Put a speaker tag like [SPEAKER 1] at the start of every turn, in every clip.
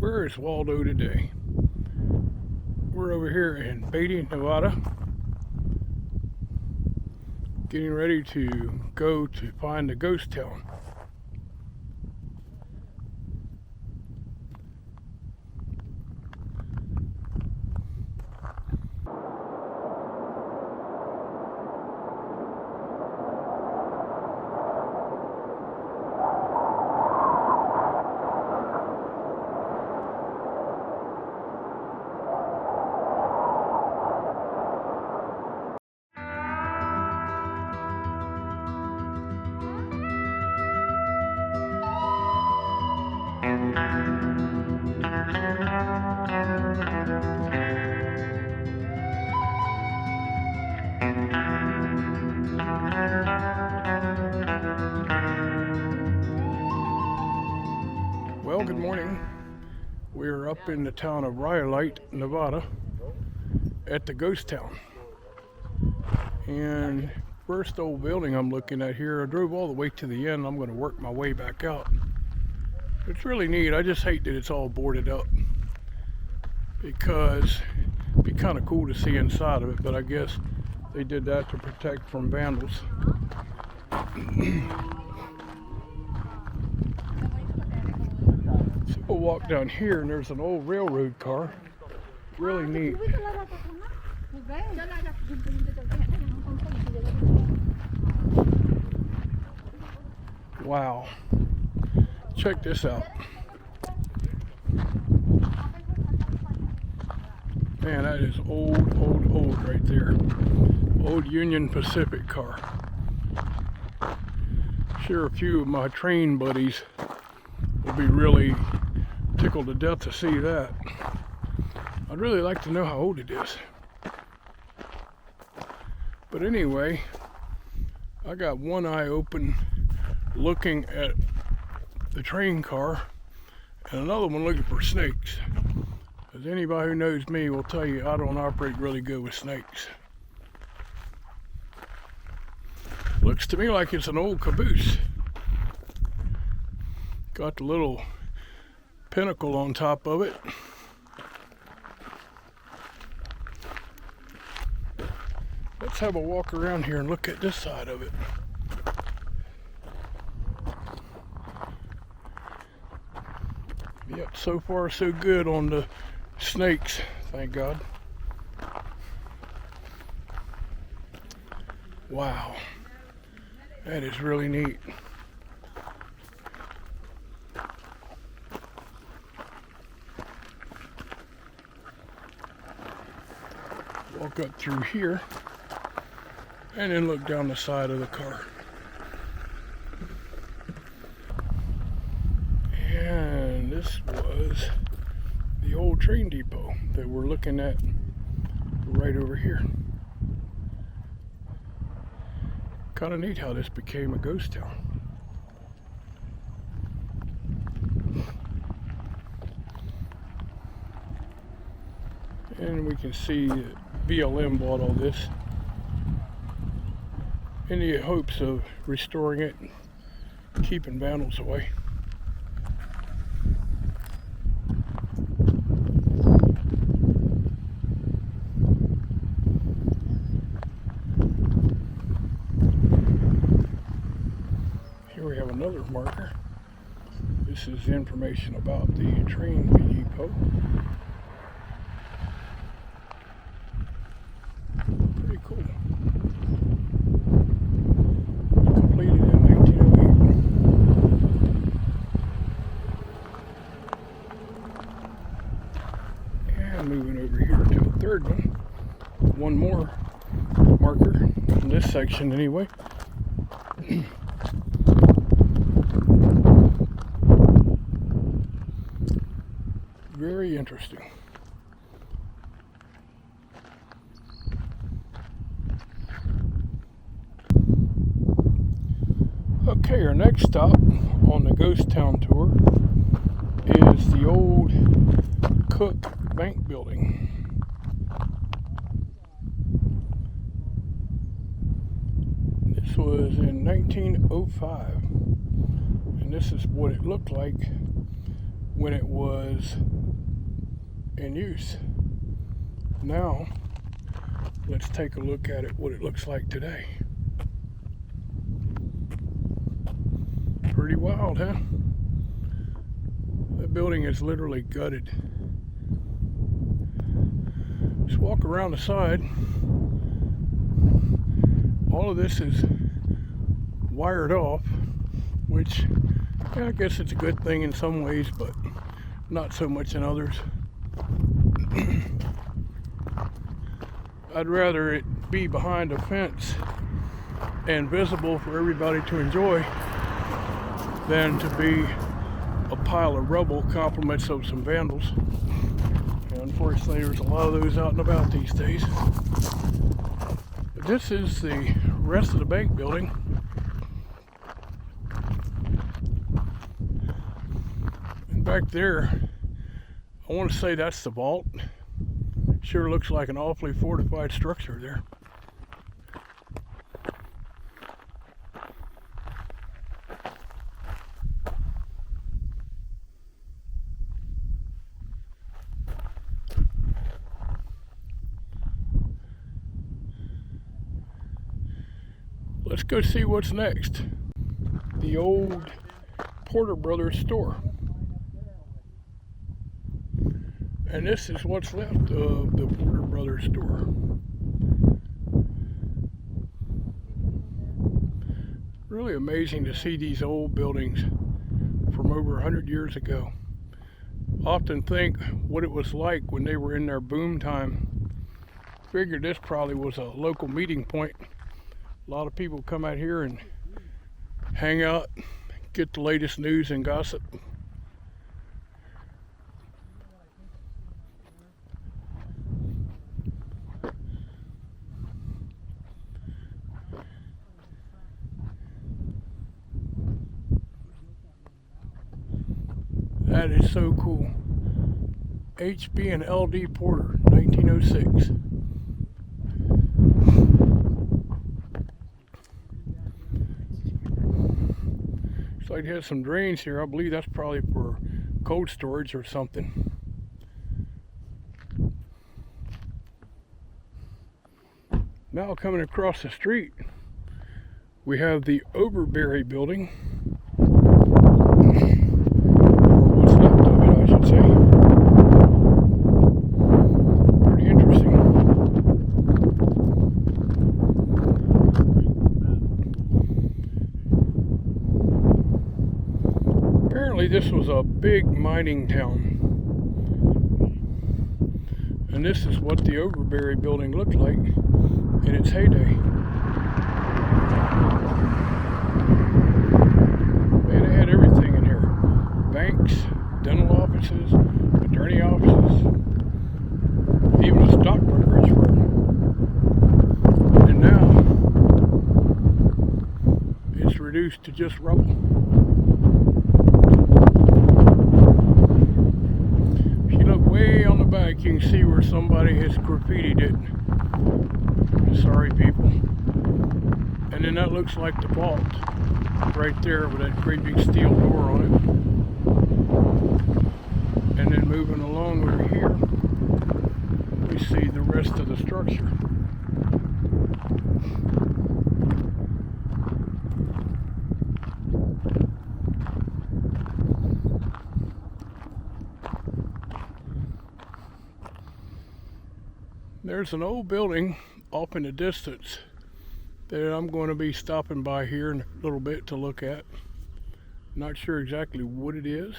[SPEAKER 1] Where is Waldo today? We're over here in Rhyolite, Nevada, getting ready to go to find the ghost town. Well, good morning. We're up in the town of Rhyolite, Nevada, at the ghost town. And first old building I'm looking at here, I drove all the way to the end. I'm going to work my way back out. It's really neat. I just hate that it's all boarded up, because it'd be kind of cool to see inside of it, but I guess they did that to protect from vandals. So we'll walk down here, and there's an old railroad car. Really neat. Wow. Check this out. Man, that is old right there. Old Union Pacific car. Sure, a few of my train buddies will be really tickled to death to see that. I'd really like to know how old it is. But anyway, I got one eye open looking at the train car and another one looking for snakes. As anybody who knows me will tell you, I don't operate really good with snakes. Looks to me like it's an old caboose. Got the little pinnacle on top of it. Let's have a walk around here and look at this side of it. Yep, so far so good on the snakes, thank God. Wow, that is really neat. Walk up through here and then look down the side of the car. And this was the old train depot that we're looking at right over here. Kind of neat how this became a ghost town. And we can see that BLM bought all this in the hopes of restoring it and keeping vandals away. Here we have another marker. This is information about the train depot. Pretty cool. Completed in 1908. And moving over here to a third one. One more marker in this section anyway. Very interesting. Okay, our next stop on the ghost town tour is the old Cook Bank building. This was in 1905, and this is what it looked like when it was in use. Now, let's take a look at it, what it looks like today. Pretty wild, huh? That building is literally gutted. Just walk around the side. All of this is wired off, which, yeah, I guess it's a good thing in some ways, but not so much in others. I'd rather it be behind a fence and visible for everybody to enjoy than to be a pile of rubble, compliments of some vandals. And unfortunately, there's a lot of those out and about these days. But this is the rest of the bank building. And back there, I want to say that's the vault. Sure looks like an awfully fortified structure there. Let's go see what's next. The old Porter Brothers store. And this is what's left of the Porter Brothers store. Really amazing to see these old buildings from over 100 years ago. Often think what it was like when they were in their boom time. Figured this probably was a local meeting point. A lot of people come out here and hang out, get the latest news and gossip. That is so cool. HB and LD Porter, 1906. Looks like it has some drains here. I believe that's probably for cold storage or something. Now coming across the street, we have the Overberry building. This was a big mining town, and this is what the Overberry building looked like in its heyday. Man, they had everything in here. Banks, dental offices, attorney offices, even a stockbrokerage firm. And now it's reduced to just rubble. Way on the back you can see where somebody has graffitied it. Sorry people. And then that looks like the vault right there with that great big steel door on it. And then moving along over here, we see the rest of the structure. There's an old building off in the distance that I'm going to be stopping by here in a little bit to look at. Not sure exactly what it is,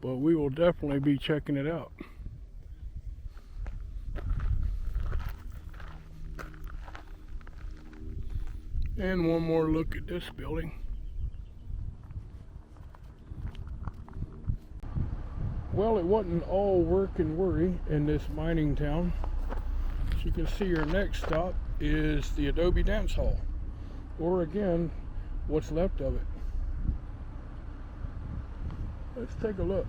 [SPEAKER 1] but we will definitely be checking it out. And one more look at this building. Well, it wasn't all work and worry in this mining town. As you can see, our next stop is the Adobe Dance Hall, or again, what's left of it. Let's take a look.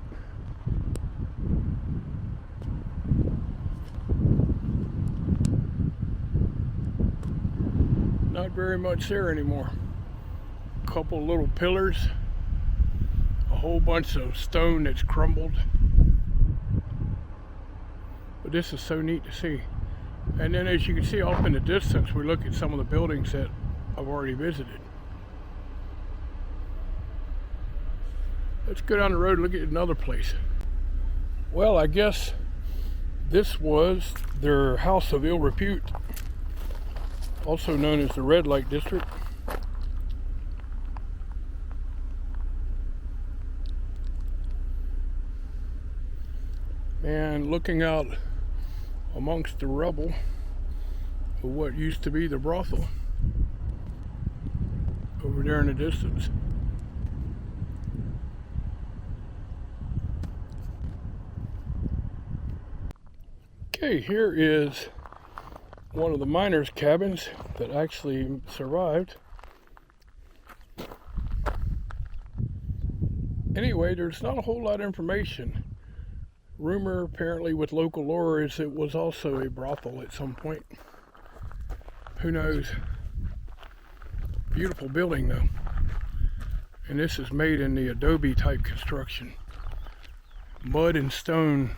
[SPEAKER 1] Not very much there anymore. A couple little pillars, a whole bunch of stone that's crumbled. But this is so neat to see. And then as you can see off in the distance, we look at some of the buildings that I've already visited. Let's go down the road and look at another place. Well, I guess this was their house of ill repute, also known as the Red Light District. And looking out amongst the rubble of what used to be the brothel over there in the distance. Okay, here is one of the miners' cabins that actually survived. Anyway, there's not a whole lot of information. Rumor apparently with local lore is it was also a brothel at some point. Who knows? Beautiful building though. And this is made in the adobe type construction. Mud and stone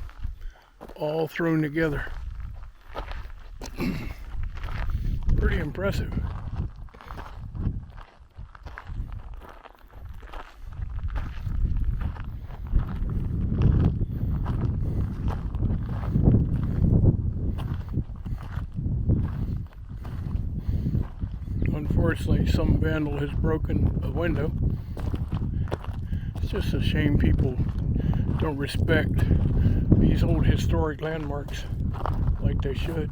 [SPEAKER 1] all thrown together. Pretty impressive. Unfortunately, some vandal has broken a window. It's just a shame people don't respect these old historic landmarks like they should.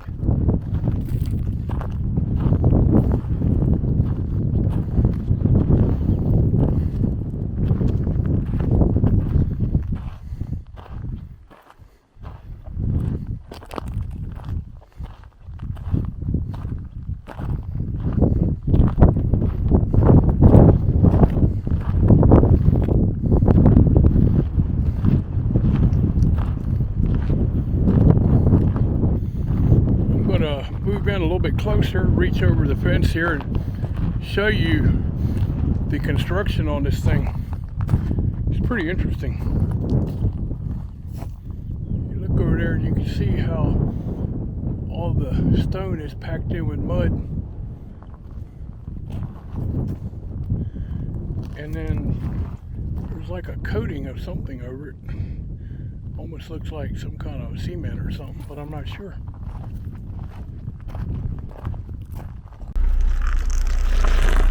[SPEAKER 1] Move in a little bit closer, reach over the fence here and show you the construction on this thing. It's pretty interesting. You look over there and you can see how all the stone is packed in with mud. And then there's like a coating of something over it. Almost looks like some kind of cement or something, but I'm not sure.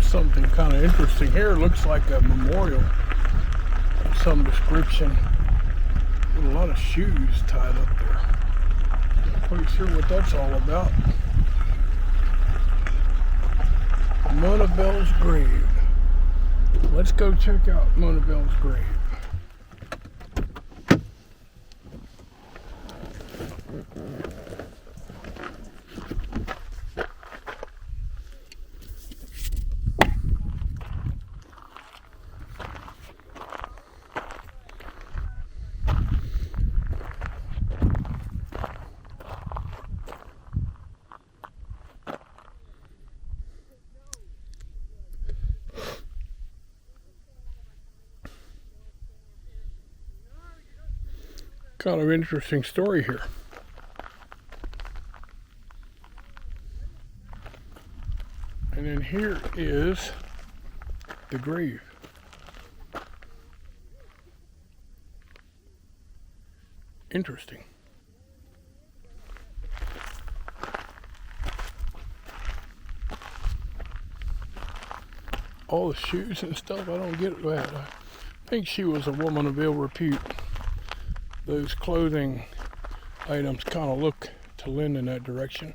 [SPEAKER 1] Something kind of interesting here. Looks like a memorial of some description with a lot of shoes tied up there. Not quite sure what that's all about. Monabel's grave. Let's go check out Monabel's grave. Kind of interesting story here. And then here is the grave. Interesting. All the shoes and stuff, I don't get that. I think she was a woman of ill repute. Those clothing items kind of look to lend in that direction.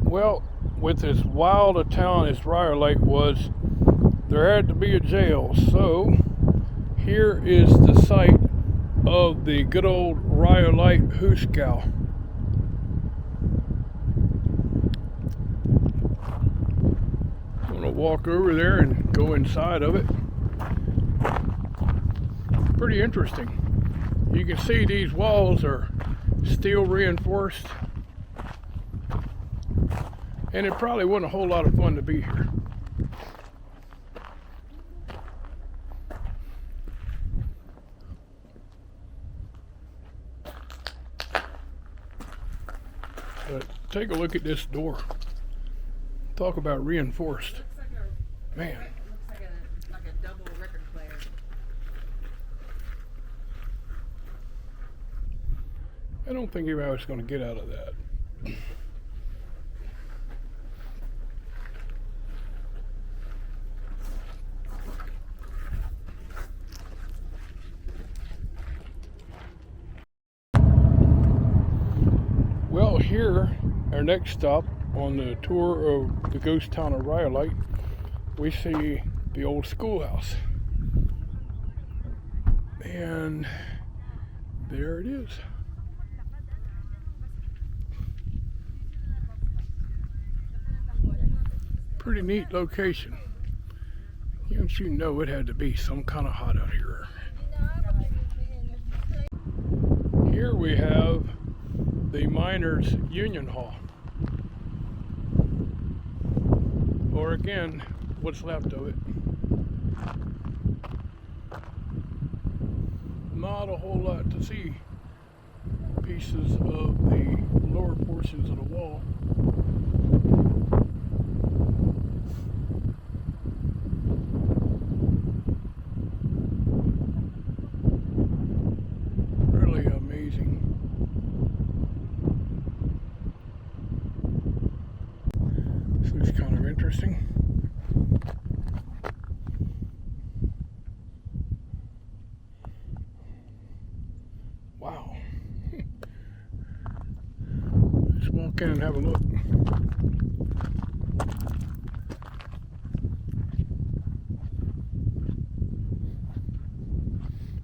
[SPEAKER 1] Well, with as wild a town as Rhyolite was, there had to be a jail, so Here is the site of the good old Rhyolite Nevada. I'm going to walk over there and go inside of it. Pretty interesting. You can see these walls are steel reinforced, and it probably wasn't a whole lot of fun to be here. But take a look at this door. Talk about reinforced. Man.
[SPEAKER 2] Looks like a double record player.
[SPEAKER 1] I don't think anybody was going to get out of that. Well, here, our next stop on the tour of the ghost town of Rhyolite, we see the old schoolhouse. And there it is. Pretty neat location. Don't you know it had to be some kind of hot out here. Here we have the Miners Union Hall. Or again, what's left of it. Not a whole lot to see. Pieces of the lower portions of the wall. Really amazing. This is kind of interesting. Wow. Let's walk in and have a look.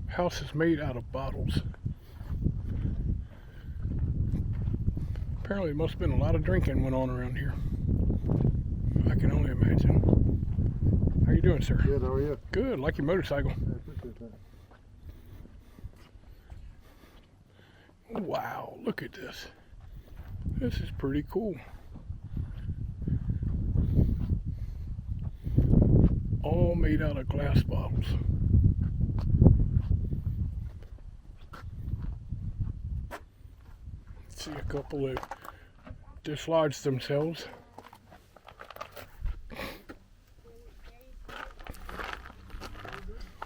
[SPEAKER 1] House is made out of bottles. Apparently, it must have been a lot of drinking went on around here. I can only imagine. How you doing, sir?
[SPEAKER 3] Good, how are you?
[SPEAKER 1] Good, like your motorcycle.
[SPEAKER 3] I appreciate that.
[SPEAKER 1] Wow, look at this. This is pretty cool. All made out of glass bottles. See a couple that dislodged themselves.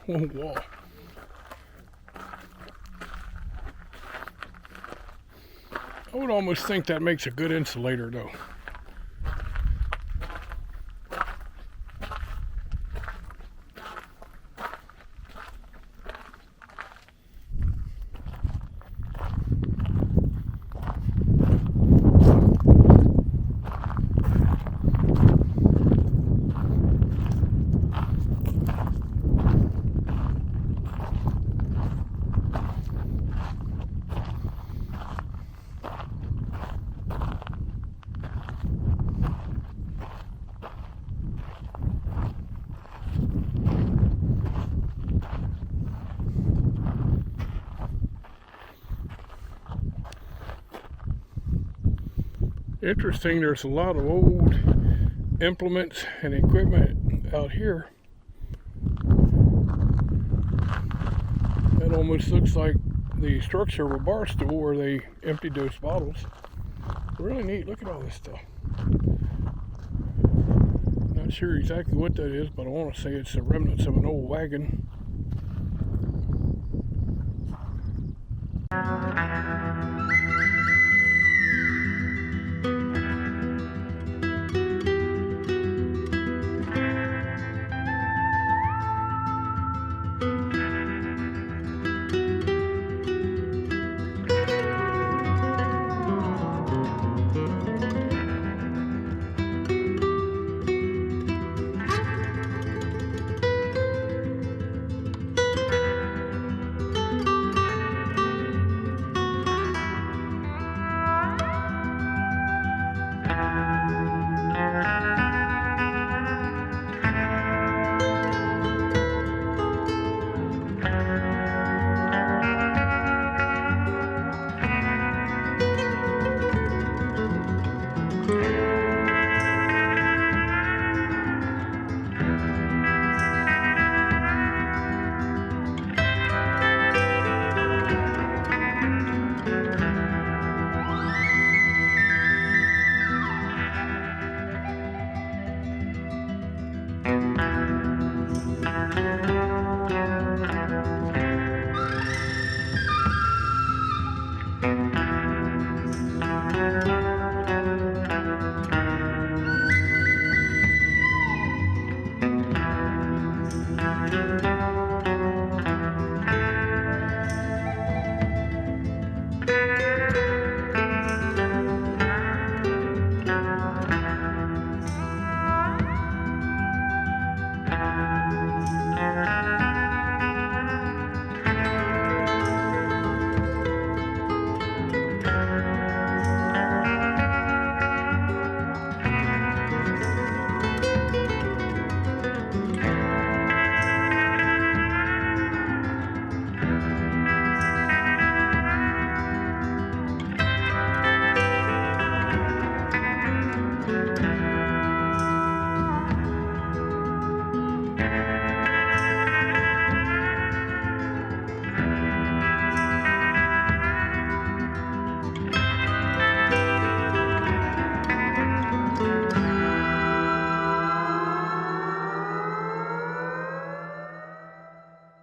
[SPEAKER 1] Oh, wow. I would almost think that makes a good insulator, though. Interesting, there's a lot of old implements and equipment out here. That almost looks like the structure of a bar stool where they emptied those bottles. Really neat, look at all this stuff. Not sure exactly what that is, but I want to say it's the remnants of an old wagon.